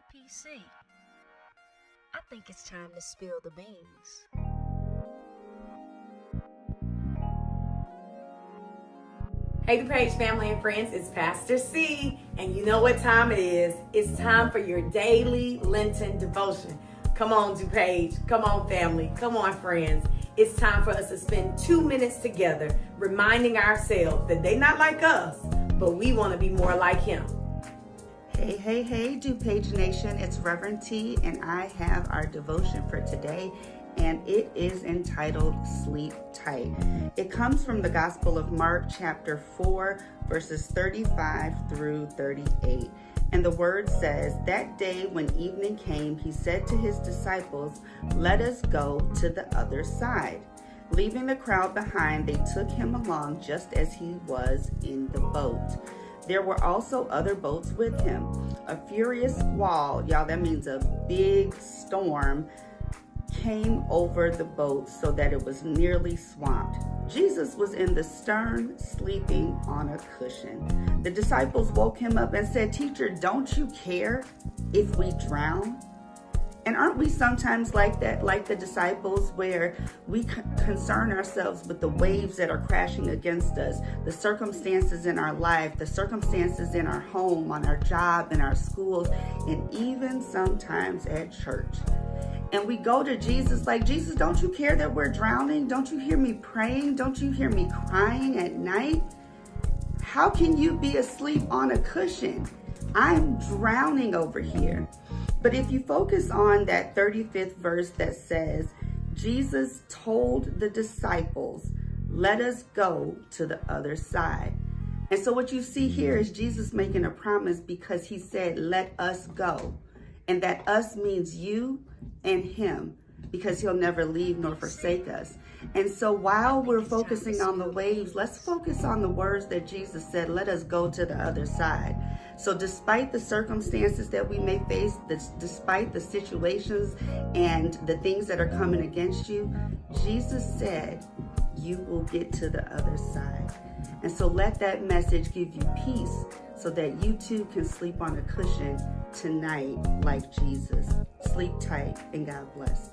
PC. I think it's time to spill the beans. Hey DuPage family and friends, it's Pastor C, and you know what time it is. It's time for your daily Lenten Devotion. Come on DuPage, come on family, come on friends. It's time for us to spend 2 minutes together reminding ourselves that they're not like us, but we want to be more like him. Hey, DuPage Nation, it's Reverend T, and I have our devotion for today, and it is entitled Sleep Tight. It comes from the Gospel of Mark, chapter 4, verses 35 through 38. And the word says, "That day when evening came, he said to his disciples, 'Let us go to the other side.' Leaving the crowd behind, they took him along just as he was in the boat. There were also other boats with him. A furious squall," y'all, that means a big storm, "came over the boat so that it was nearly swamped. Jesus was in the stern, sleeping on a cushion. The disciples woke him up and said, 'Teacher, don't you care if we drown?'" And aren't we sometimes like that, like the disciples, where we concern ourselves with the waves that are crashing against us, the circumstances in our life, the circumstances in our home, on our job, in our schools, and even sometimes at church. And we go to Jesus like, "Jesus, don't you care that we're drowning? Don't you hear me praying? Don't you hear me crying at night? How can you be asleep on a cushion? I'm drowning over here." But if you focus on that 35th verse that says, Jesus told the disciples, "Let us go to the other side." And so what you see here is Jesus making a promise because he said, "Let us go." And that us means you and him, because he'll never leave nor forsake us. And so while we're focusing on the waves, let's focus on the words that Jesus said, "Let us go to the other side." So despite the circumstances that we may face, despite the situations and the things that are coming against you, Jesus said, you will get to the other side. And so let that message give you peace so that you too can sleep on a cushion tonight like Jesus. Sleep tight and God bless.